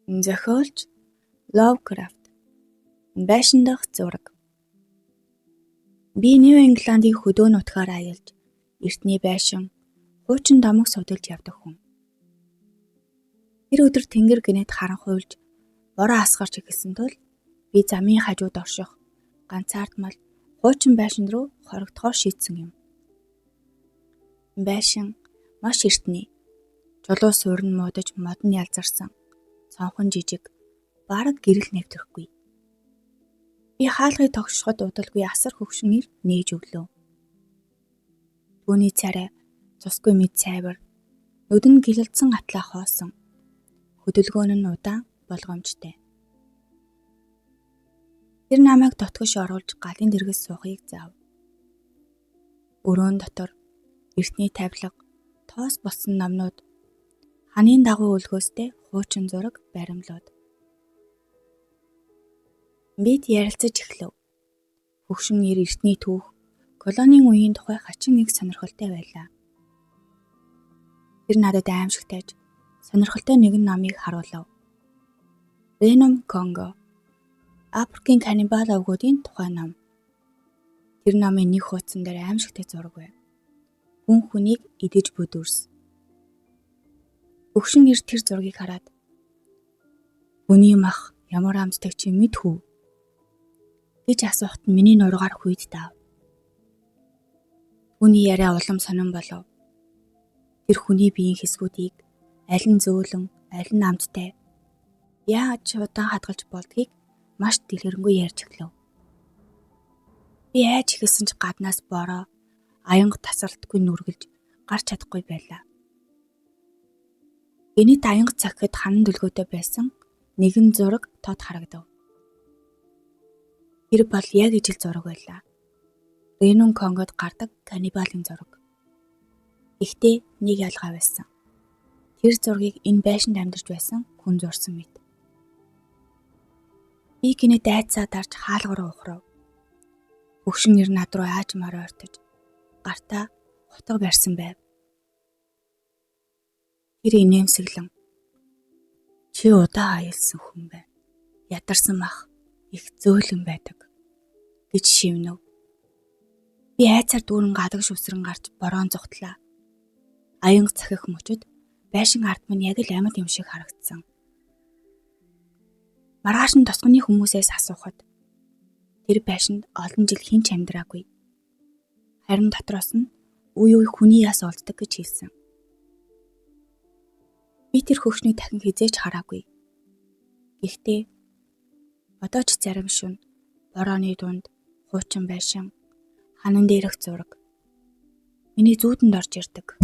Зохиолч Ловкрафт. Байшин дахь зураг. Би Нью Ингландыг хөдөө нутгаар аялж, эртний байшин, хуучин домог судалж явдаг хүн. Тэр өдөр тэнгэр гинэт харанхуйлж, бороо асгарч эхэлсэн тул би замын хажууд орших, ганцаардмал хуучин байшин руу хорогдохоор шийдсэн юм. Байшин маш эртний, чулуу суурн муудаж модон ялзарсан, цонхон жижиг, бараг гэрэл нэвтрэхгүй. Би хаалгыг тогшоход удалгүй асар хөвшин ир нээж өглөө. Түүний царай цусгүй мэд цайвар, нүдэн гэлэлдсэн атлаа хоосон, хөдөлгөөн нь удаан болгоомжтой. Тэр намайг дотгош оруулж галын дэргэс суухыг заав. Өрөөнд дотор эртний тавилга, тоос болсон номнууд, ханийн дагуу өлгөөстэй хуучин зураг баримлууд. Бид ярилцаж эхлэв. Хөгшин нэр эртний түүх, колонийн үеийн тухай хачин их сонирхолтой байлаа. Тэр надад аимшигтайж сонирхолтой нэгэн номыг харуулав. Реном Конго. Африкийн каннибал овгуудын тухай ном. Тэр номын нэг хуудсан дээр аимшигтай зураг байв. Хүн хүнийг идэж бүдүүрс. Хөгшин нэр тэр зургийг хараад "Хүний мах ямар амтдаг чи мэдхүү?" гэж асуухт миний нургаар хүйд таав. Түүний яриа улам сонирн болов. Тэр хүний биеийн хэсгүүдийг аль нь зөөлөн, аль нь амттай, яаж удаан хадгалж болдгийг маш дэлгэрэнгүй ярьж эхлэв. Би айж эхэлсэн ч гаднаас бороо, аянга тасралтгүй нүргэлж гарч чадахгүй байлаа. Гэнэт аянга цахихад ханан дөлгөөтэй байсан нэгэн зураг тод харагдав. Тэр бол яг ижил зураг байлаа. Реном Конгод гардаг каннибалын зураг. Гэхдээ нэг ялгаа байсан. Тэр зургийг энэ байшинд амьдарч байсан хүн зурсан мэт. Би гинэт айцаа дарж хаалгараа ухрав. Хөгшин нэр над руу аажмаар ойртож, гартаа хутга барьсан байв. Тэр инээмсэглэн "Чи удаан аялсан хүн байна. Ядарсан мах их зөөлөн байдаг" гэж шивнэв. Би айцаар дүүрэн гадагш үсрэн гарч бороон зүхтлаа. Аянга цахих мөчөд байшин ард минь яг л амьд юм шиг харагдсан. Маргааш нь тосгоны хүмүүсээс асуухад тэр байшинд олон жил хэн ч амьдраагүй. Харин дотроос нь үе үе хүний яс олддог гэж хэлсэн. Би тэр хөгшнийг дахин хизээч хараагүй. Гэхдээ одоо ч зарим шөнө борооны дунд хуучин байшин, ханан дээрх зураг миний зүүдэнд орж ирдэг.